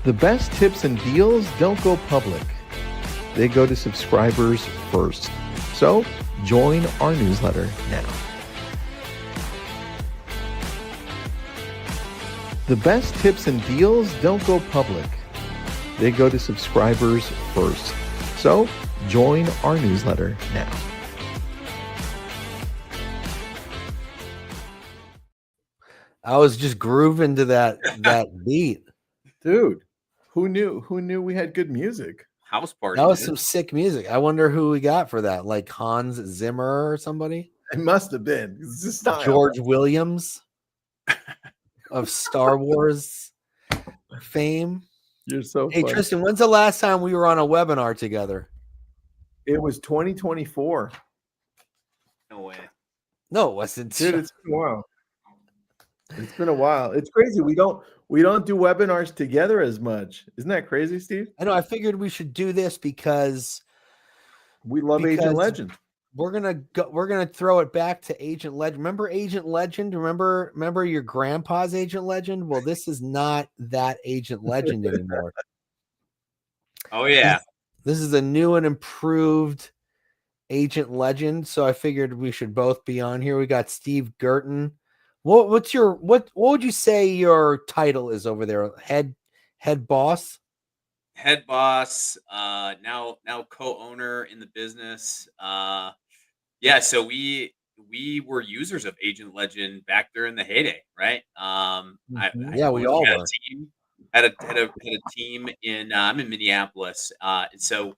The best tips and deals don't go public. They go to subscribers first. So join our newsletter now. The best tips and deals don't go public. They go to subscribers first. So join our newsletter now. I was just grooving to that beat. Dude, who knew we had good music? House party. That was some sick music. I wonder who we got for that. Like Hans Zimmer or somebody? It must have been. It's just style. George Williams of Star Wars fame. You're so Hey, funny. Tristan, when's the last time we were on a webinar together? It was 2024. No way. No, it wasn't. Dude, it's been a while. It's been a while. It's crazy. We don't do webinars together as much. Isn't that crazy, Steve? I know. I figured we should do this because we love Agent Legend. We're gonna throw it back to Agent Legend. Remember Agent Legend? Remember your grandpa's Agent Legend? Well, this is not that Agent Legend anymore. Oh yeah. This is a new and improved Agent Legend. So I figured we should both be on here. We got Steve Gerten. What would you say your title is over there? Head boss? Head boss, now co-owner in the business. Yeah, so we were users of Agent Legend back during the heyday, right? We all were. Had a team in I'm in Minneapolis, and so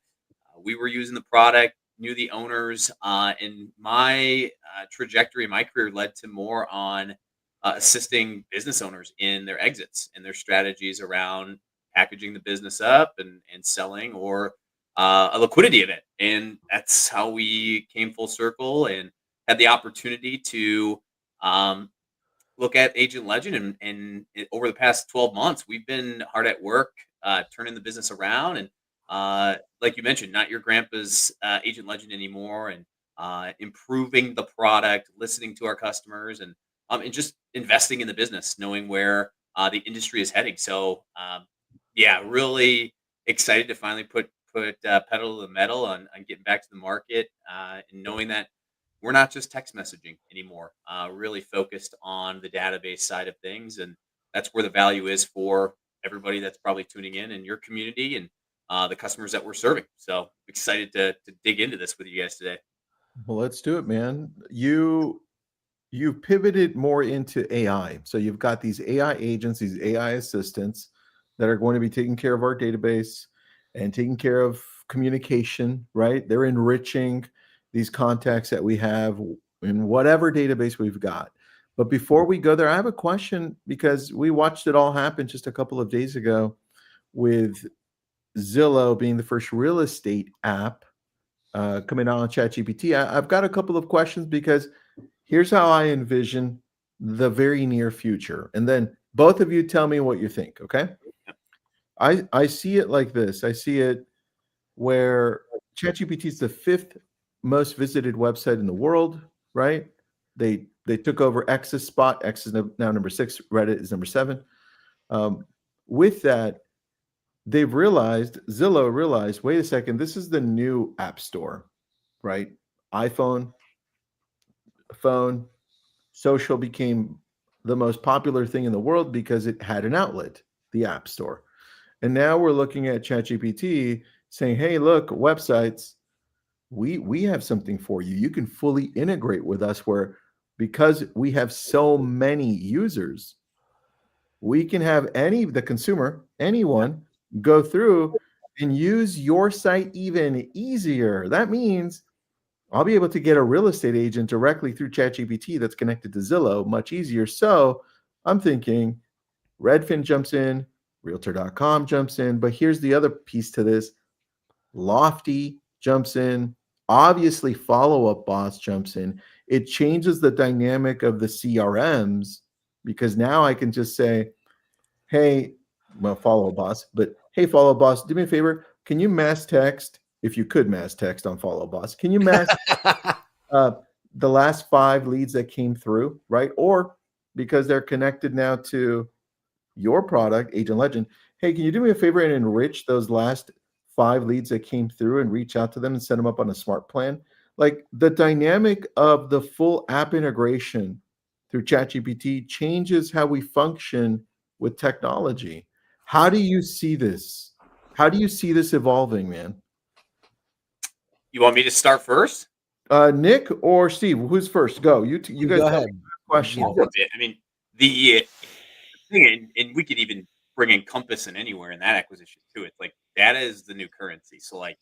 we were using the product, knew the owners, and my trajectory, my career led to more on assisting business owners in their exits and their strategies around packaging the business up and selling, or a liquidity event. And that's how we came full circle and had the opportunity to look at Agent Legend. And over the past 12 months, we've been hard at work turning the business around. And like you mentioned, not your grandpa's Agent Legend anymore, and improving the product, listening to our customers, and just investing in the business, knowing where the industry is heading. So yeah, really excited to finally put pedal to the metal on getting back to the market, and knowing that we're not just text messaging anymore. Really focused on the database side of things, and that's where the value is for everybody that's probably tuning in your community and the customers that we're serving. So excited to dig into this with you guys today. Well, let's do it, man. You pivoted more into AI. So you've got these AI agents, these AI assistants that are going to be taking care of our database and taking care of communication, right? They're enriching these contacts that we have in whatever database we've got. But before we go there, I have a question, because we watched it all happen just a couple of days ago with Zillow being the first real estate app coming out on ChatGPT. I've got a couple of questions, because here's how I envision the very near future. And then both of you tell me what you think, okay? I see it like this. I see it where ChatGPT is the 5th most visited website in the world, right? They took over X's spot. X is now number 6. Reddit is number 7. With that, Zillow realized, wait a second, this is the new app store, right? iPhone, phone, social became the most popular thing in the world because it had an outlet, the app store. And now we're looking at ChatGPT saying, hey, look, websites, we have something for you. You can fully integrate with us, where because we have so many users, we can have the consumer, anyone, go through and use your site even easier. That means I'll be able to get a real estate agent directly through ChatGPT that's connected to Zillow much easier. So I'm thinking Redfin jumps in, Realtor.com jumps in, but here's the other piece to this. Lofty jumps in, obviously Follow Up Boss jumps in. It changes the dynamic of the CRMs, because now I can just say, hey, well, Follow Up Boss, but hey, Follow Up Boss, do me a favor. Can you mass text, if you could mass text on Follow Up Boss, can you mass the last 5 leads that came through, right? Or because they're connected now to your product, Agent Legend. Hey, can you do me a favor and enrich those last 5 leads that came through and reach out to them and set them up on a smart plan? Like the dynamic of the full app integration through ChatGPT changes how we function with technology. How do you see this? How do you see this evolving, man? You want me to start first? Nick or Steve, who's first? Go. You guys Go tell me ahead. question. I'll flip it. I mean, the thing, and we could even bring in Compass and anywhere in that acquisition too. It's like data is the new currency. So like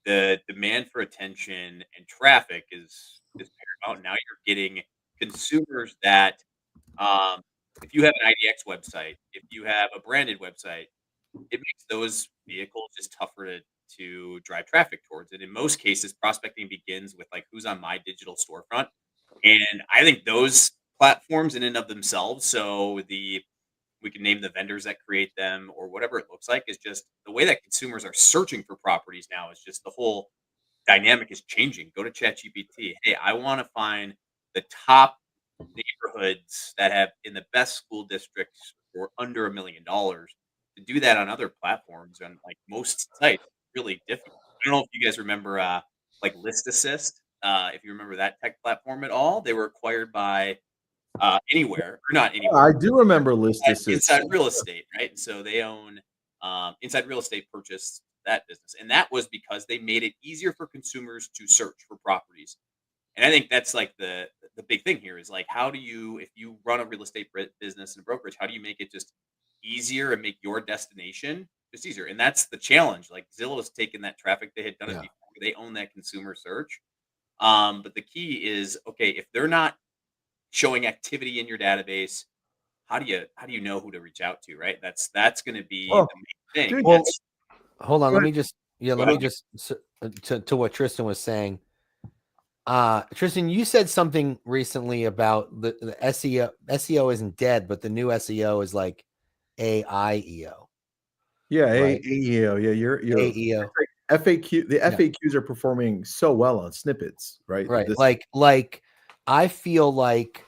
the demand for attention and traffic is paramount. Now you're getting consumers that if you have an IDX website, if you have a branded website, it makes those vehicles just tougher to drive traffic towards. And in most cases, prospecting begins with like who's on my digital storefront. And I think those platforms in and of themselves, so the we can name the vendors that create them or whatever it looks like, is just the way that consumers are searching for properties now is just the whole dynamic is changing. Go to ChatGPT. Hey, I want to find the top neighborhoods that have in the best school districts for under $1 million. To do that on other platforms and like most sites, really difficult. I don't know if you guys remember like List Assist. If you remember that tech platform at all, they were acquired by Anywhere or not Anywhere. I do remember List Assist. Inside Real Estate, right? And so they own Inside Real Estate purchased that business, and that was because they made it easier for consumers to search for properties. And I think that's like the big thing here is like how do you if you run a real estate business and brokerage, how do you make it just easier and make your destination just easier? And that's the challenge. Like Zillow has taken that traffic, they had done it Yeah. before, they own that consumer search. But the key is okay if they're not showing activity in your database, how do you know who to reach out to, right? That's going to be Oh, the main thing. dude, Well, That's hold on. Go Let ahead. me just Go let me ahead. just to what Tristan was saying. Tristan, you said something recently about the SEO. SEO isn't dead, but the new SEO is like AIEO, Yeah, right? AEO. Yeah, you're AEO, FAQ. The Yeah. FAQs are performing so well on snippets, right? right? This Like I feel like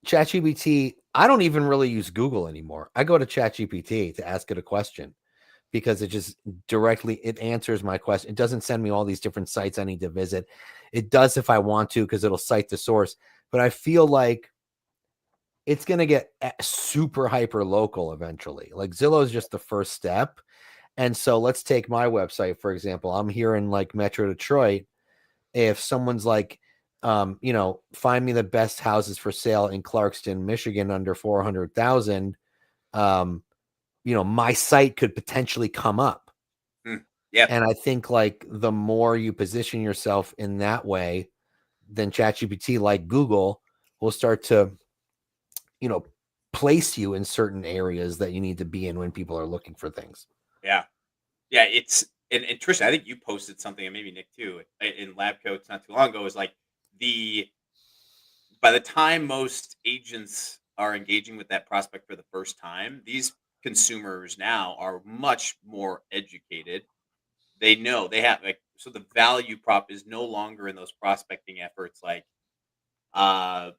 ChatGPT. I don't even really use Google anymore. I go to ChatGPT to ask it a question because it just it answers my question. It doesn't send me all these different sites I need to visit. It does if I want to because it'll cite the source. But I feel like it's going to get super hyper local eventually. Like Zillow is just the first step. And so let's take my website, for example. I'm here in like Metro Detroit. If someone's like, find me the best houses for sale in Clarkston, Michigan under 400,000, my site could potentially come up. Yeah. And I think like the more you position yourself in that way, then ChatGPT, like Google, will start to, place you in certain areas that you need to be in when people are looking for things. Yeah. Yeah, it's and Trisha, I think you posted something, and maybe Nick too, in Lab Coats not too long ago. Is like the by the time most agents are engaging with that prospect for the first time, these consumers now are much more educated. They know they have like so the value prop is no longer in those prospecting efforts like uh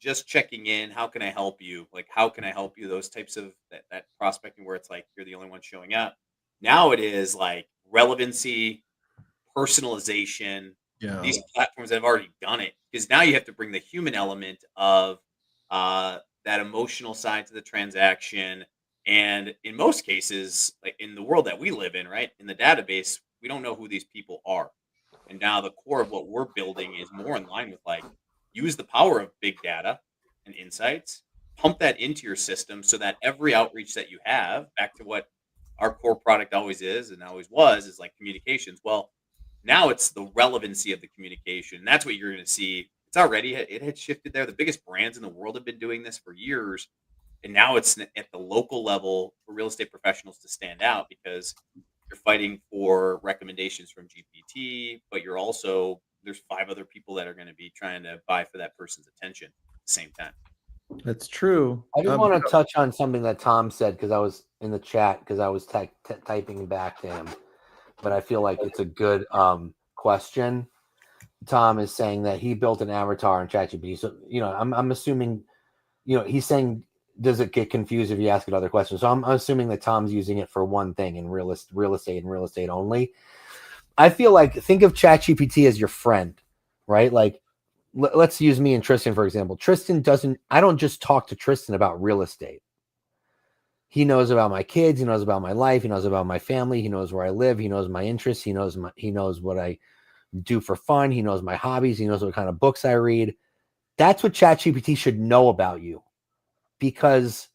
just checking in, how can I help you? Like how can I help you? Those types of that prospecting where it's like you're the only one showing up. Now it is like relevancy, personalization, yeah. these platforms that have already done it. Because now you have to bring the human element of that emotional side to the transaction. And in most cases, like in the world that we live in, right, in the database, we don't know who these people are. And now the core of what we're building is more in line with like use the power of big data and insights, pump that into your system so that every outreach that you have, back to what our core product always is and always was, is like communications. Well, now it's the relevancy of the communication. That's what you're going to see. It's already it had shifted there. The biggest brands in the world have been doing this for years, and now it's at the local level for real estate professionals to stand out because you're fighting for recommendations from GPT, but you're also there's 5 other people that are going to be trying to buy for that person's attention at the same time. That's true. I just want to touch on something that Tom said because I was in the chat because I was typing back to him, but I feel like it's a good question. Tom is saying that he built an avatar in ChatGPT. So, I'm assuming, he's saying does it get confused if you ask it other questions? So I'm assuming that Tom's using it for one thing in real estate and real estate only. I feel like, think of ChatGPT as your friend, right? Like, let's use me and Tristan, for example. I don't just talk to Tristan about real estate. He knows about my kids. He knows about my life. He knows about my family. He knows where I live. He knows my interests. He knows what I do for fun. He knows my hobbies. He knows what kind of books I read. That's what ChatGPT should know about you, because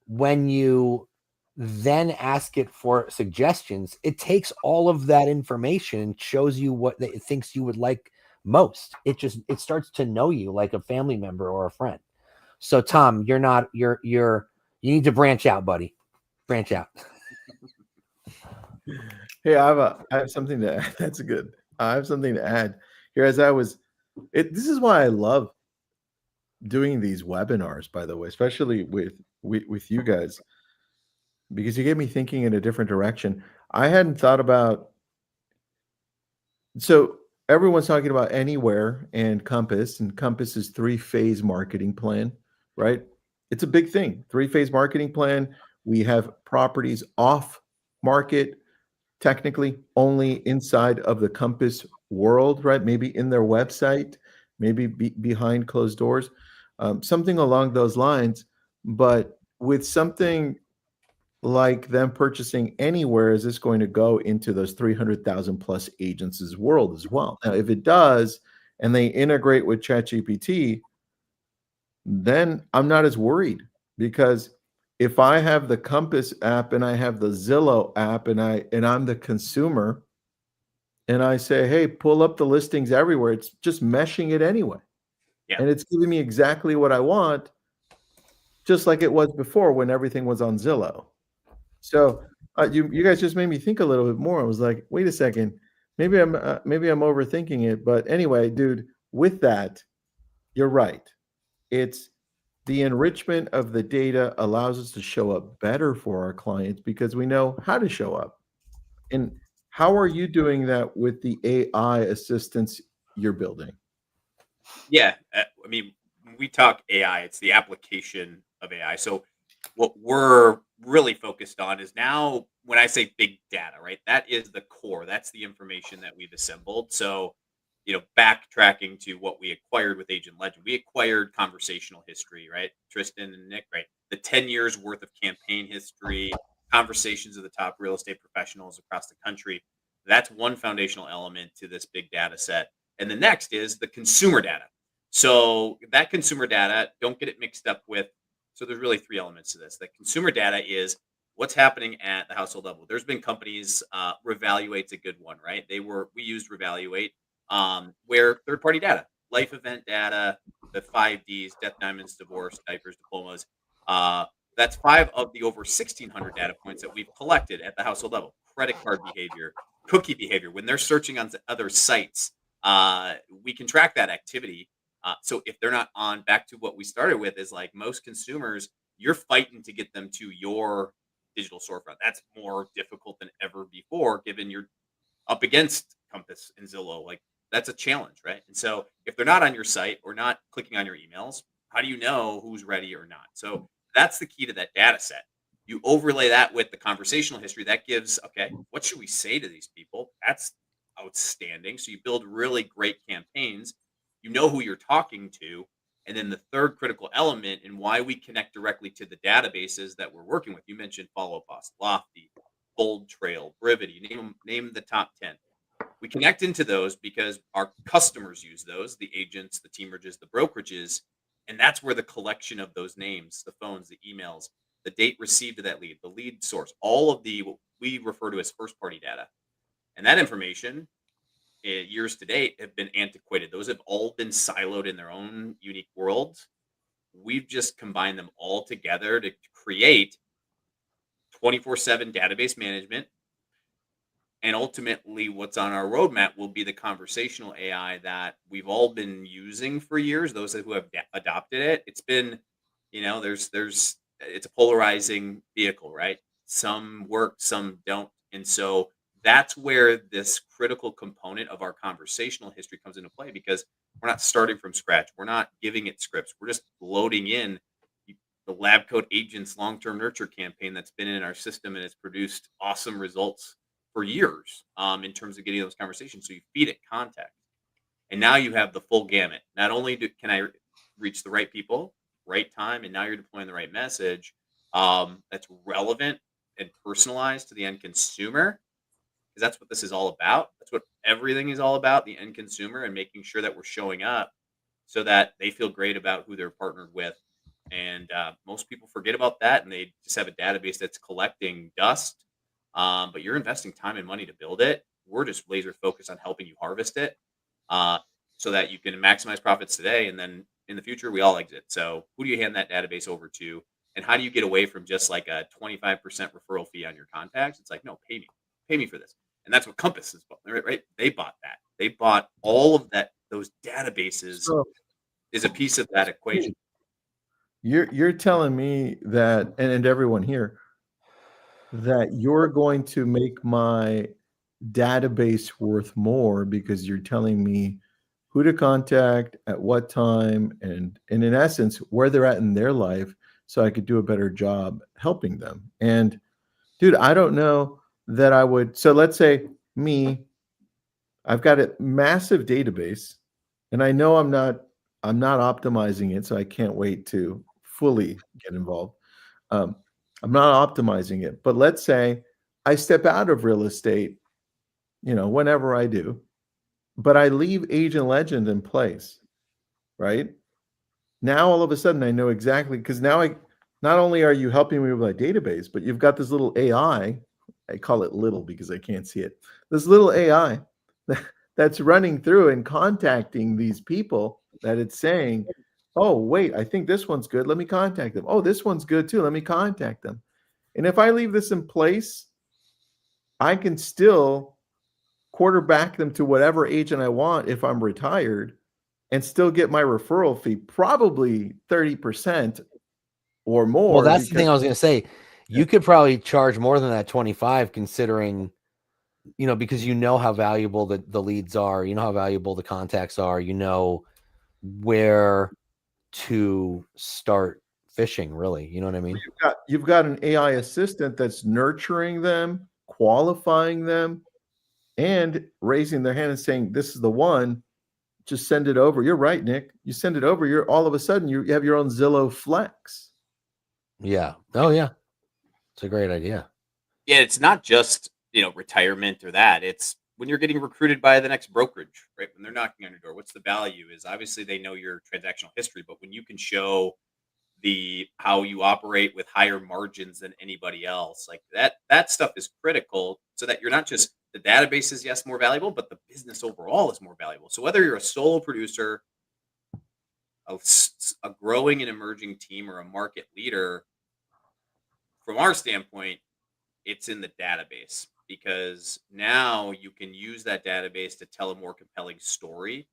when you then ask it for suggestions, it takes all of that information and shows you what it thinks you would like most. It starts to know you like a family member or a friend. So Tom, you need to branch out, buddy. Branch out. Hey, I have something to add. That's good. I have something to add here. This is why I love doing these webinars, by the way, especially with you guys, because you get me thinking in a different direction. I hadn't thought about. So everyone's talking about Anywhere and Compass is 3-phase marketing plan, right? It's a big thing. 3-phase marketing plan. We have properties off market, technically only inside of the Compass world, right? Maybe in their website, maybe behind closed doors, something along those lines. But with something like them purchasing Anywhere, is this going to go into those 300,000 plus agents' world as well? Now, if it does, and they integrate with ChatGPT, then I'm not as worried, because if I have the Compass app and I have the Zillow app and I'm the consumer and I say, hey, pull up the listings everywhere, it's just meshing it anyway. Yeah. And it's giving me exactly what I want, just like it was before when everything was on Zillow. So you guys just made me think a little bit more. I was like, wait a second, maybe I'm overthinking it. But anyway, dude, with that, you're right. It's the enrichment of the data allows us to show up better for our clients because we know how to show up. And how are you doing that with the AI assistants you're building? Yeah, I mean, when we talk AI, it's the application of AI. So what we're really focused on is now when I say big data, right? That is the core. That's the information that we've assembled. So, backtracking to what we acquired with Agent Legend, we acquired conversational history, right? Tristan and Nick, right? The 10 years worth of campaign history, conversations of the top real estate professionals across the country. That's one foundational element to this big data set. And the next is the consumer data. So that consumer data, don't get it mixed up with. So there's really three elements to this. The consumer data is what's happening at the household level. There's been companies, Revaluate's a good one, right? We used Revaluate, where third party data, life event data, the 5 Ds, death, diamonds, divorce, diapers, diplomas. That's 5 of the over 1,600 data points that we've collected at the household level. Credit card behavior, cookie behavior. When they're searching on other sites, we can track that activity. So if they're not on, back to what we started with, is like most consumers, you're fighting to get them to your digital storefront. That's more difficult than ever before, given you're up against Compass and Zillow. Like, that's a challenge, right? And so if they're not on your site or not clicking on your emails, how do you know who's ready or not? So that's the key to that data set. You overlay that with the conversational history that gives, okay, what should we say to these people? That's outstanding. So you build really great campaigns. You know who you're talking to. And then the third critical element and why we connect directly to the databases that we're working with. You mentioned Follow Boss, Lofty, Bold Trail, Brivity, name the top 10. We connect into those because our customers use those, the agents, the teamerages, the brokerages, and that's where the collection of those names, the phones, the emails, the date received of that lead, the lead source, all of the what we refer to as first party data. And that information, years to date, have been antiquated. Those have all been siloed in their own unique worlds. We've just combined them all together to create 24/7 database management. And ultimately, what's on our roadmap will be the conversational AI that we've all been using for years. Those who have adopted it, it's been, it's a polarizing vehicle, right? Some work, some don't, and so that's where this critical component of our conversational history comes into play because we're not starting from scratch. We're not giving it scripts. We're just loading in. the Lab Coat Agents long-term nurture campaign that's been in our system and it's produced awesome results for years in terms of getting those conversations. So you feed it context. And now you have the full gamut. Not only can I reach the right people, right time, and now you're deploying the right message that's relevant and personalized to the end consumer, because that's what this is all about. That's what everything is all about, the end consumer, and making sure that we're showing up so that they feel great about who they're partnered with. And most people forget about that, and they just have a database that's collecting dust. But you're investing time and money to build it. We're just laser focused on helping you harvest it, uh, so that you can maximize profits today, and then in the future we all exit. So who do you hand that database over to, and how do you get away from just like a 25% referral fee on your contacts? It's like, no, pay me for this. And that's what Compass is, right? They bought that. They bought all of that. Those databases So is a piece of that equation. you're telling me that, and everyone here, that you're going to make my database worth more because you're telling me who to contact at what time and in essence where they're at in their life so I could do a better job helping them. And dude, I don't know that I would. So let's say me, I've got a massive database and I know I'm not optimizing it, so I can't wait to fully get involved. Um, I'm not optimizing it, but let's say I step out of real estate, whenever I do, but I leave Agent Legend in place, right? Now all of a sudden I know exactly, because now I not only are you helping me with my database, but you've got this little AI. I call it little because I can't see it. This little AI that's running through and contacting these people that it's saying, oh, wait, I think this one's good. Let me contact them. Oh, this one's good too. Let me contact them. And if I leave this in place, I can still quarterback them to whatever agent I want if I'm retired and still get my referral fee, probably 30% or Well, more. that's the Because thing I was going to say. yeah, You could probably charge more than that 25 considering, because you know how valuable the leads are, you know how valuable the contacts are, you know where to start fishing, really. You know what I mean? you've got an AI assistant that's nurturing them, qualifying them, and raising their hand and saying, "This is the one." Just send it over. You're right, Nick. You send it over. You're all of a sudden you have your own Zillow Flex. Yeah. Oh, yeah. It's a great idea. Yeah, it's not just retirement or that. It's when you're getting recruited by the next brokerage, right? When they're knocking on your door, what's the value? Is obviously they know your transactional history, but when you can show the how you operate with higher margins than anybody else, like that stuff is critical, so that you're not just the database is, yes, more valuable, but the business overall is more valuable. So whether you're a solo producer, a growing and emerging team, or a market leader, from our standpoint, it's in the database, because now you can use that database to tell a more compelling story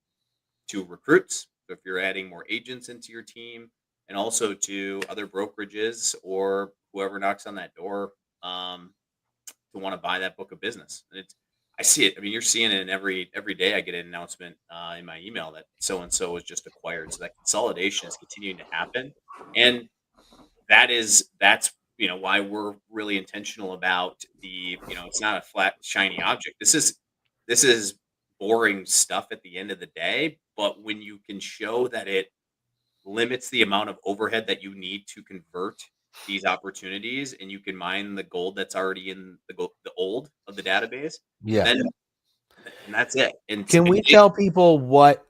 to recruits. So if you're adding more agents into your team, and also to other brokerages or whoever knocks on that door, to want to buy that book of business. And I see it. I mean, you're seeing it in every day. I get an announcement in my email that so and so was just acquired. So that consolidation is continuing to happen, and that's why we're really intentional about it's not a flat shiny object. This is boring stuff at the end of the day, but when you can show that it limits the amount of overhead that you need to convert these opportunities, and you can mine the gold that's already in the old of the database, Yeah. then and that's it. Can we tell people what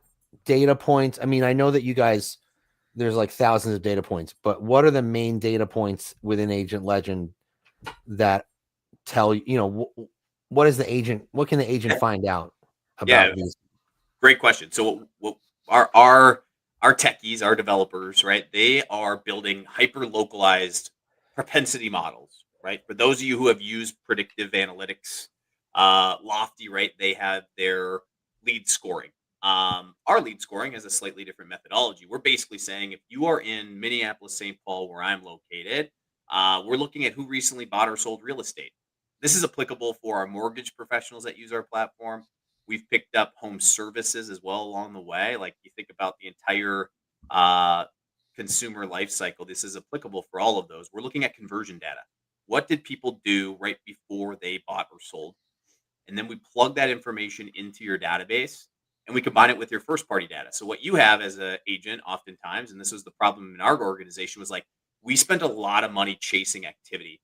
data points? I mean, I know that you guys, there's like thousands of data points, but what are the main data points within Agent Legend that tell what can the agent find out Yeah, about these? great question. So what our techies, our developers, right? They are building hyper localized propensity models, right? For those of you who have used predictive analytics, Lofty, right? They have their lead scoring. Our lead scoring has a slightly different methodology. We're basically saying if you are in Minneapolis, St. Paul, where I'm located, we're looking at who recently bought or sold real estate. This is applicable for our mortgage professionals that use our platform. We've picked up home services as well along the way. Like, you think about the entire uh, consumer life cycle, this is applicable for all of those. We're looking at conversion data. What did people do right before they bought or sold? And then we plug that information into your database and we combine it with your first party data. So what you have as an agent oftentimes, and this was the problem in our organization, was like we spent a lot of money chasing activity.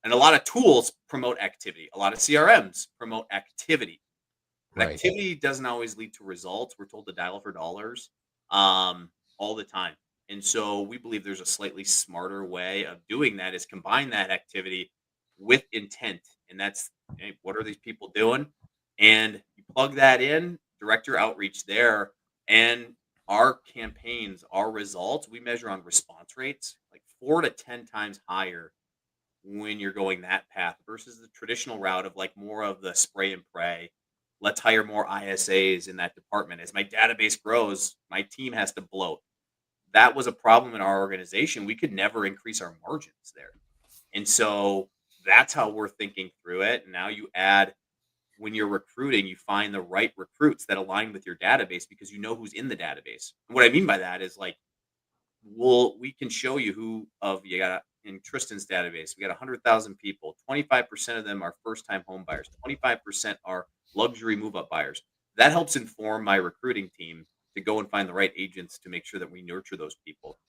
And a lot of tools promote activity. A lot of CRMs promote activity. But Right. activity doesn't always lead to results. We're told to dial for dollars all the time. And so we believe there's a slightly smarter way of doing that is combine that activity with intent. And that's, hey, what are these people doing? And you plug that in, direct your outreach there. And our campaigns, our results, we measure on response rates like 4 to 10 times higher when you're going that path versus the traditional route of like more of the spray and pray. Let's hire more ISAs in that department. As my database grows, my team has to bloat. That was a problem in our organization. We could never increase our margins there. And so that's how we're thinking through it. And now you add when you're recruiting, you find the right recruits that align with your database because you know who's in the database. And what I mean by that is like we can show you who of you got in Tristan's database. We got 100,000 people. 25% of them are first-time home buyers. 25% are luxury move-up buyers. That helps inform my recruiting team to go and find the right agents to make sure that we nurture those people.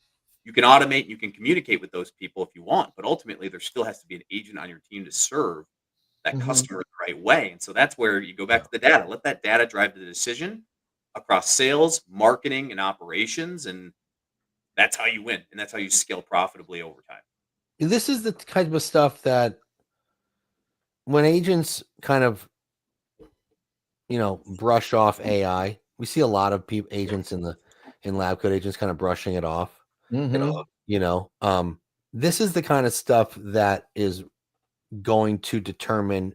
You can automate, you can communicate with those people if you want, but ultimately there still has to be an agent on your team to serve that customer the right way. And so that's where you go back to the data. Let that data drive the decision across sales, marketing, and operations. And that's how you win. And that's how you scale profitably over time. This is the type of stuff that when agents kind of, brush off AI, we see a lot of agents in lab code agents kind of brushing it off. This is the kind of stuff that is going to determine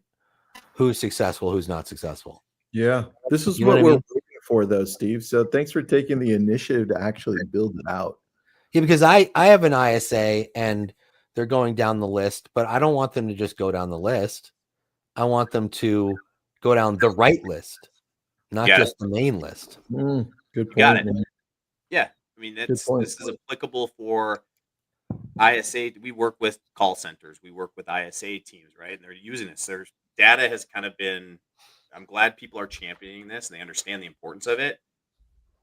who's successful, who's not successful. Yeah, this is You know what what I we're mean? waiting for, though, Steve. So thanks for taking the initiative to actually build it out. Yeah, because I have an ISA and they're going down the list, but I don't want them to just go down the list. I want them to go down the right list, not Yeah. just the main list. Good You got point, it. man. Yeah. I mean, Good point. this is applicable for ISA. We work with call centers. We work with ISA teams, right? And they're using this. There's data has kind of been, I'm glad people are championing this and they understand the importance of it.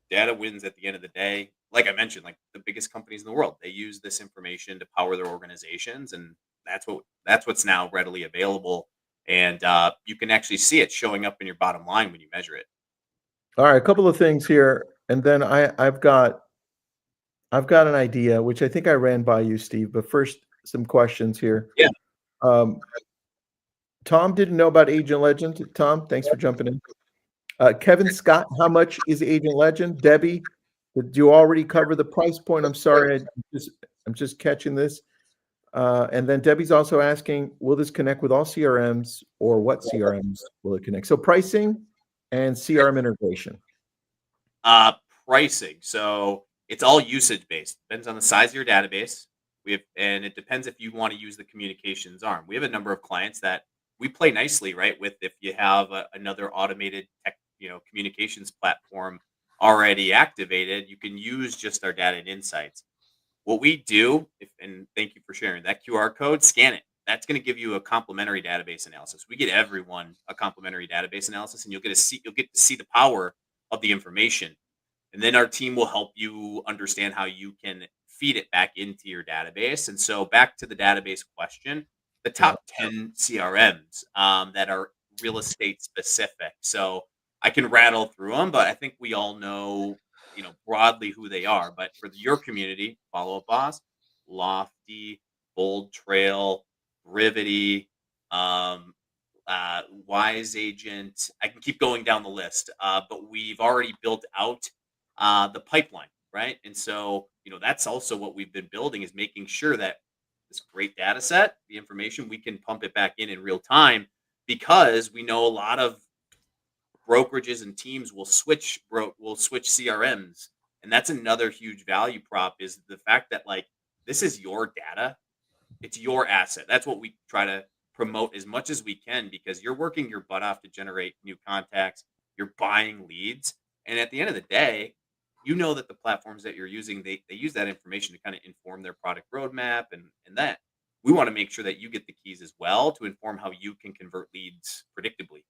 Data wins at the end of the day. Like I mentioned, like the biggest companies in the world, they use this information to power their organizations. And that's what's now readily available. And you can actually see it showing up in your bottom line when you measure it. All right, a couple of things here, and then I've got an idea, which I think I ran by you, Steve. But first, some questions here. Yeah. Tom didn't know about Agent Legend. Tom, thanks for jumping in. Kevin Scott, how much is Agent Legend? Debbie, did you already cover the price point? I'm sorry, I'm just catching this. And then Debbie's also asking, will this connect with all CRMs or what CRMs will it connect? So pricing and CRM integration. Pricing. So it's all usage based. Depends on the size of your database. And it depends if you want to use the communications arm. We have a number of clients that we play nicely, right? With if you have another automated communications platform already activated, you can use just our data and insights. What we do, and thank you for sharing that QR code, scan it. That's going to give you a complementary database analysis. We get everyone a complementary database analysis, and you'll get to see the power of the information. And then our team will help you understand how you can feed it back into your database. And so back to the database question, the top 10 CRMs that are real estate specific. So I can rattle through them, but I think we all know, broadly who they are. But for your community, Follow Up Boss, Lofty, Bold Trail, Brivity, Wise Agent. I can keep going down the list, but we've already built out the pipeline, right? And so, that's also what we've been building is making sure that this great data set, the information, we can pump it back in real time because we know a lot of brokerages and teams will switch CRMs. And that's another huge value prop is the fact that like, this is your data. It's your asset. That's what we try to promote as much as we can because you're working your butt off to generate new contacts. You're buying leads. And at the end of the day, you know that the platforms that you're using, they use that information to kind of inform their product roadmap and that. We want to make sure that you get the keys as well to inform how you can convert leads predictably,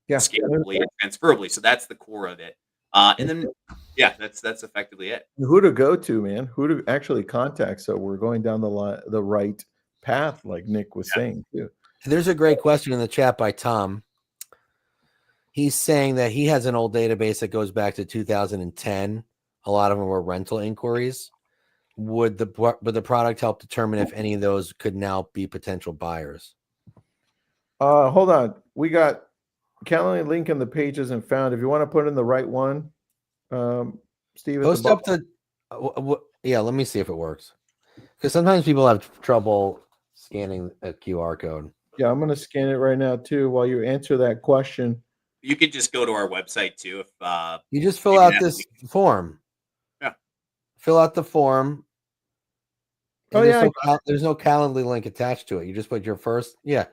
Yeah. scalably, and transferably. So that's the core of it. And then, yeah, that's effectively it. Who to go to, man? Who to actually contact? So we're going down the right path, like Nick was Yeah. saying too. There's a great question in the chat by Tom. He's saying that he has an old database that goes back to 2010. A lot of them were rental inquiries. Would the product help determine if any of those could now be potential buyers? Hold on. We got Calendly link in the page isn't found. If you want to put in the right one, Steve, at the Post up bottom. the yeah. Let me see if it works, because sometimes people have trouble scanning a QR code. Yeah, I'm going to scan it right now too while you answer that question. You could just go to our website too. If You just fill maybe out that this link- form. Yeah. Fill out the form. Oh, And yeah, there's no Calendly link attached to it. You just put your first Yeah,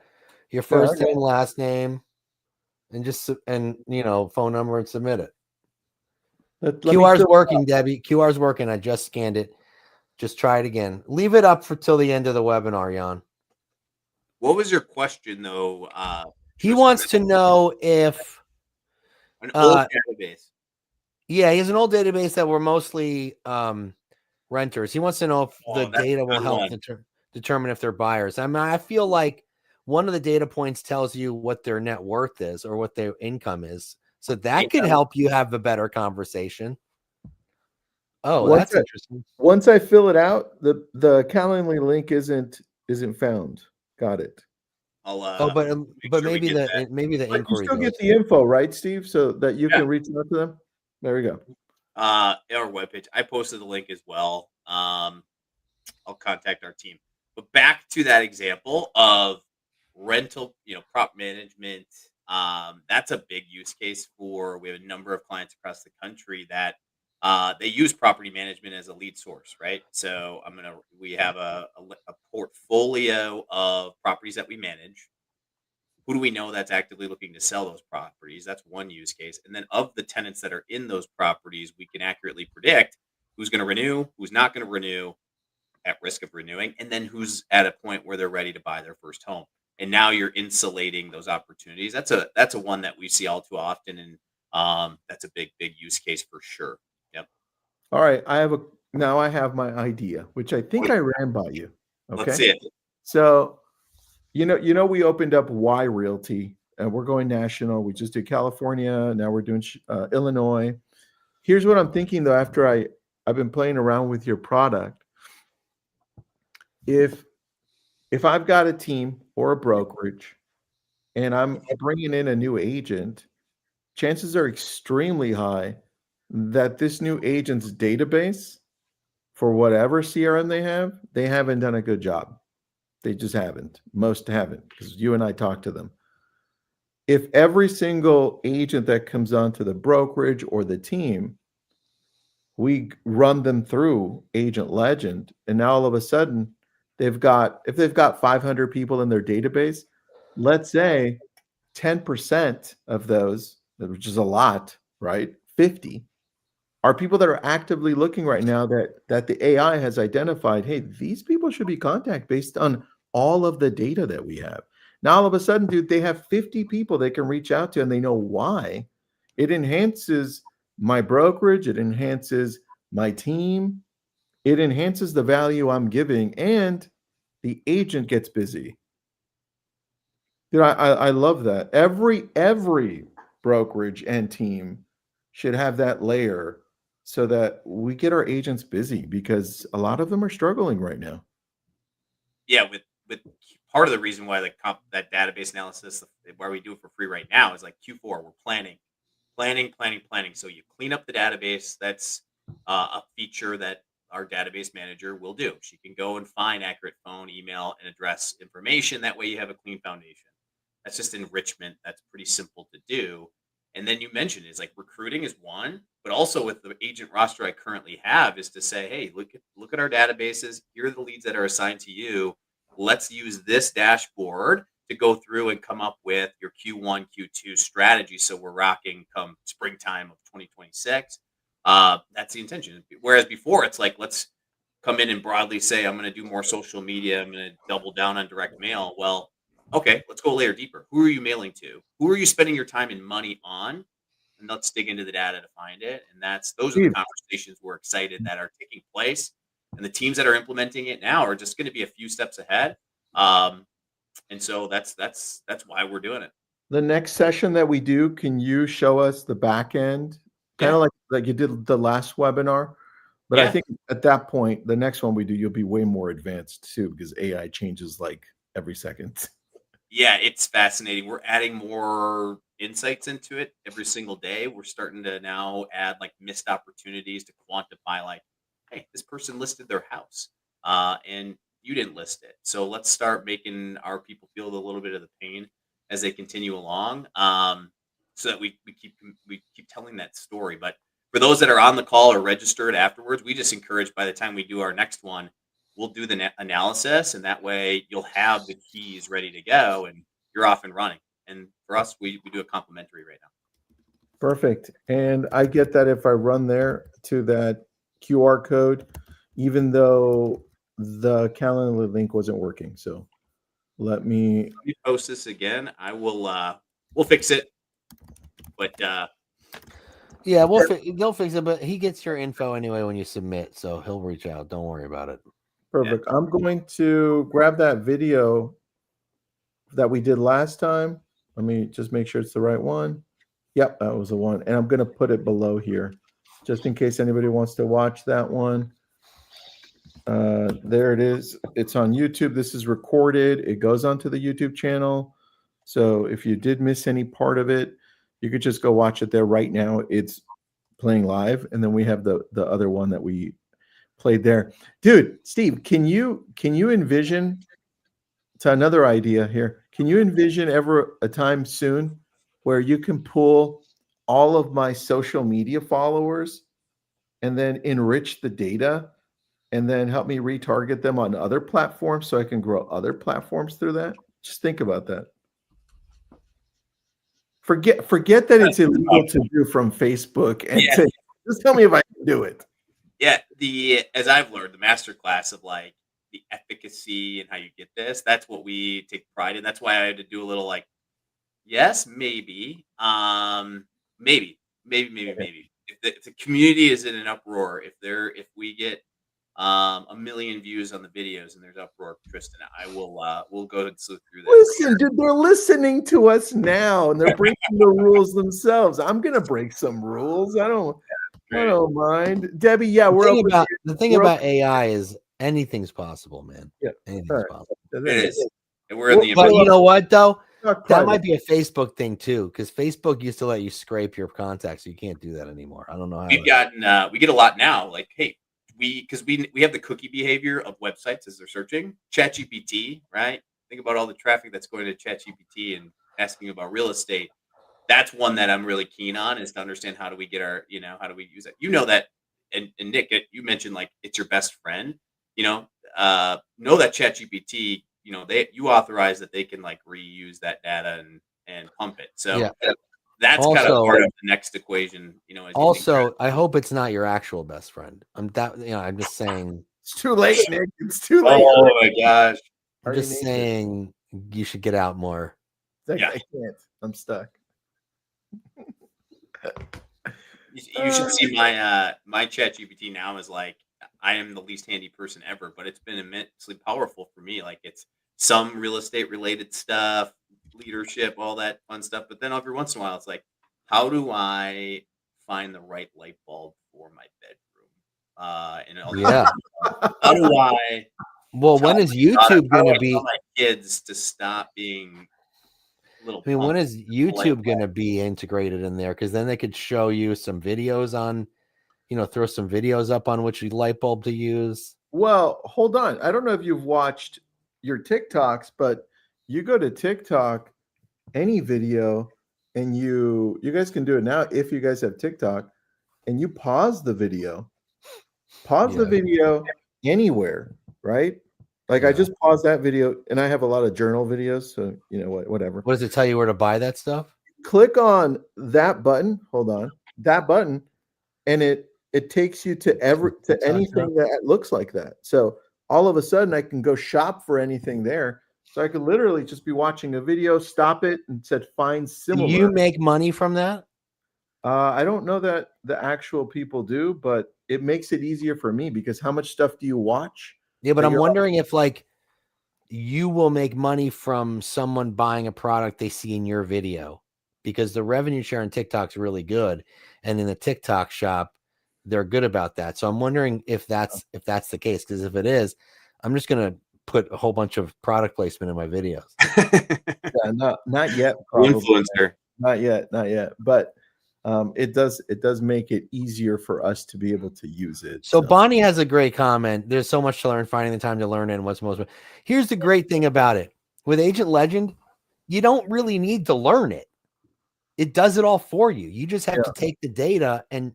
first okay. name, last name, and phone number and submit it. Let me QR's fill it working, out. Debbie. QR's working. I just scanned it. Just try it again. Leave it up for till the end of the webinar, Jan. What was your question though? He Tristan? wants to know if An old database. yeah, he has an old database that were mostly renters. He wants to know if the That's a data will good help one. determine if they're buyers. I mean, I feel like one of the data points tells you what their net worth is or what their income is. So that could Income. help you have a better conversation. Oh, Once that's I, interesting. once I fill it out, the Calendly link isn't found. Got it. I'll Oh, make but sure we maybe get that. the But you inquiry still get goes. the info, right, Steve? So that you Yeah. can reach out to them. There we go. Our webpage. I posted the link as well. I'll contact our team. But back to that example of rental, prop management. That's a big use case for. We have a number of clients across the country that they use property management as a lead source, right? So we have a portfolio of properties that we manage. Who do we know that's actively looking to sell those properties? That's one use case. And then of the tenants that are in those properties, we can accurately predict who's going to renew, who's not going to renew, at risk of renewing, and then who's at a point where they're ready to buy their first home. And now you're insulating those opportunities. That's a one that we see all too often, and that's a big use case for sure. Yep. All right. Now I have my idea, which I think I ran by you. Let's Okay. see it. So we opened up Y Realty and we're going national. We just did California. Now we're doing Illinois. Here's what I'm thinking though. After I've been playing around with your product, if I've got a team or a brokerage and I'm bringing in a new agent, chances are extremely high that this new agent's database, for whatever CRM they haven't done a good job. They just haven't. Most haven't, because you and I talked to them. If every single agent that comes onto the brokerage or the team, we run them through Agent Legend, and now all of a sudden if they've got 500 people in their database, let's say 10% of those, which is a lot, right? 50 are people that are actively looking right now that the AI has identified, hey, these people should be contacted based on all of the data that we have. Now all of a sudden, dude, they have 50 people they can reach out to and they know why. It enhances my brokerage, it enhances my team, it enhances the value I'm giving, and the agent gets busy. Dude, I love that. Every brokerage and team should have that layer so that we get our agents busy because a lot of them are struggling right now. Yeah, with part of the reason why that database analysis, why we do it for free right now, is like Q4. We're planning. So you clean up the database. That's a feature that our database manager will do. She can go and find accurate phone, email, and address information. That way you have a clean foundation. That's just enrichment. That's pretty simple to do. And then you mentioned it's like recruiting is one, but also with the agent roster I currently have is to say, hey, look at our databases. Here are the leads that are assigned to you. Let's use this dashboard to go through and come up with your Q1, Q2 strategy. So we're rocking come springtime of 2026. That's the intention. Whereas before, it's like, let's come in and broadly say, I'm going to do more social media. I'm going to double down on direct mail. Well, okay, let's go a layer deeper. Who are you mailing to? Who are you spending your time and money on? And let's dig into the data to find it. And those are the Steve, conversations we're excited that are taking place. And the teams that are implementing it now are just going to be a few steps ahead. And so that's why we're doing it. the next session that we do, can you show us the back end? Kind Yeah. of like you did the last webinar. But I Yeah. think at that point, the next one we do, you'll be way more advanced too, because AI changes like every second. Yeah, it's fascinating. We're adding more insights into it every single day. We're starting to now add like missed opportunities to quantify, like, hey, this person listed their house, and you didn't list it. So let's start making our people feel a little bit of the pain as they continue along, so that we keep telling that story. But for those that are on the call or registered afterwards, we just encourage, by the time we do our next one, we'll do the analysis, and that way you'll have the keys ready to go and you're off and running. And for us, we do a complimentary right now. Perfect. And I get that if I run there to that QR code, even though the calendar link wasn't working. So let me. Let me post this again. I will. We'll fix it. But Yeah, they'll fix it, but he gets your info anyway when you submit, so he'll reach out. Don't worry about it. Perfect. I'm going to grab that video that we did last time. Let me just make sure it's the right one. Yep, that was the one. And I'm going to put it below here just in case anybody wants to watch that one. There it is. It's on YouTube. This is recorded. It goes onto the YouTube channel. So if you did miss any part of it, you could just go watch it there right now. It's playing live. And then we have the other one that we played there. Dude, Steve, can you envision, to another idea here, can you envision ever a time soon where you can pull all of my social media followers and then enrich the data and then help me retarget them on other platforms so I can grow other platforms through that? Just think about that. Forget that it's illegal to do from Facebook and just tell me if I can do it. Yeah, as I've learned, the masterclass of like the efficacy and how you get this, that's what we take pride in. That's why I had to do a little like, yes, maybe, maybe. If the community is in an uproar, if we get 1 million views on the videos and there's uproar, Tristan, I will we'll go and slip through this. Listen, dude, they're listening to us now and they're breaking the rules themselves. I'm gonna break some rules. I don't mind. Debbie, yeah, the thing about AI is anything's possible, man. Yeah, anything's possible. It is. And we're in the But you know what though? That That might be a Facebook thing too, because Facebook used to let you scrape your contacts, so you can't do that anymore. I don't know how. We've gotten we get a lot now. Like, hey, we have the cookie behavior of websites as they're searching. ChatGPT, right? Think about all the traffic that's going to ChatGPT and asking about real estate. That's one that I'm really keen on, is to understand how do we get our, how do we use it? That, and Nick, you mentioned like it's your best friend. Know that ChatGPT, you authorize that they can like reuse that data and pump it. So that's kind of part of the next equation. Also, I hope it's not your actual best friend. I'm just saying. It's too late, Nick. It's too late. Oh my gosh! I'm just saying you should get out more. I can't. I'm stuck. You should see my ChatGPT now is like, I am the least handy person ever, but it's been immensely powerful for me. Like, it's some real estate related stuff, leadership, all that fun stuff. But then every once in a while, it's like, how do I find the right light bulb for my bedroom? How do I? Well, when is YouTube going to be? Tell my kids to stop being little. I mean, when is YouTube going to be integrated in there? Because then they could show you some videos on, throw some videos up on which light bulb to use. Well, hold on. I don't know if you've watched your TikToks, but you go to TikTok, any video, and you guys can do it now if you guys have TikTok, and you pause the video anywhere, right? Like I just paused that video, and I have a lot of journal videos, so whatever. What does it tell you where to buy that stuff? Click on that button. Hold on, that button, and it it takes you to TikTok anything that looks like that. So all of a sudden I can go shop for anything there. So I could literally just be watching a video, stop it, and said find Do similar. you make money from that? I don't know that the actual people do, but it makes it easier for me because how much stuff do you watch? Yeah, but that I'm you're- wondering if like you will make money from someone buying a product they see in your video, because the revenue share on TikTok's really good, and in the TikTok shop they're good about that. So I'm wondering if that's the case, because if it is, I'm just gonna put a whole bunch of product placement in my videos. Yeah, not yet, probably. Influencer. Not yet. But it does make it easier for us to be able to use it. So Bonnie has a great comment. There's so much to learn, finding the time to learn, and what's most. Here's the great thing about it. With Agent Legend, you don't really need to learn it. It does it all for you. You just have to take the data and,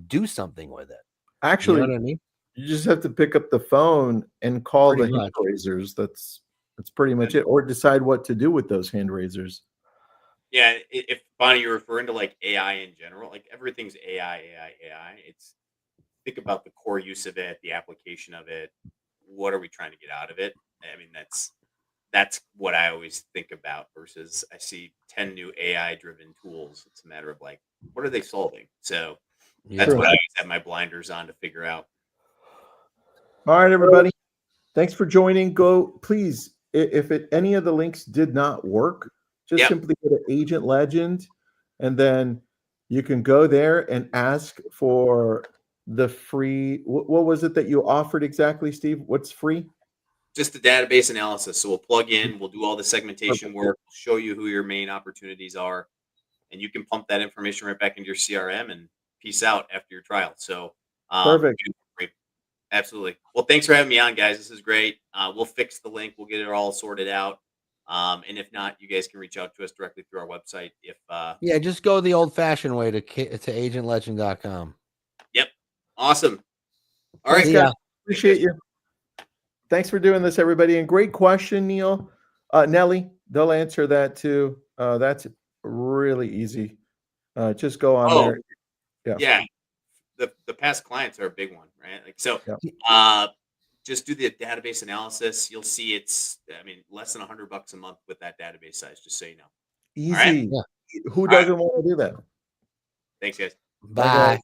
do something with it. Actually, You know what I mean? you just have to pick up the phone and call Pretty the much. hand raisers. That's pretty much it. Or decide what to do with those hand raisers. Yeah, if Bonnie, you're referring to like AI in general, like everything's AI. It's think about the core use of it, the application of it. What are we trying to get out of it? I mean, that's what I always think about versus I see 10 new AI driven tools. It's a matter of like, what are they solving? So that's True. what I always have my blinders on to figure out. All right, everybody. Thanks for joining. Go, please. If any of the links did not work, just Yep. simply go to Agent Legend, and then you can go there and ask for the free. What was it that you offered exactly, Steve? What's free? Just the database analysis. So we'll plug in, we'll do all the segmentation work, show you who your main opportunities are, and you can pump that information right back into your CRM and peace out after your trial. So Perfect. great. Absolutely. Well, thanks for having me on, guys. This is great. We'll fix the link. We'll get it all sorted out. And if not, you guys can reach out to us directly through our website. If Yeah, just go the old-fashioned way to agentlegend.com. Yep. Awesome. All Thanks, right, guys. Yeah. Appreciate you. Thanks for doing this, everybody. And great question, Neil. Nelly, they'll answer that too. That's really easy. Just go on there. Yeah. The past clients are a big one, right? Like so. Yeah. Just do the database analysis. You'll see it's, less than $100 a month with that database size. Just so you know. Easy. All right? Who doesn't want to do that? Thanks, guys. Bye.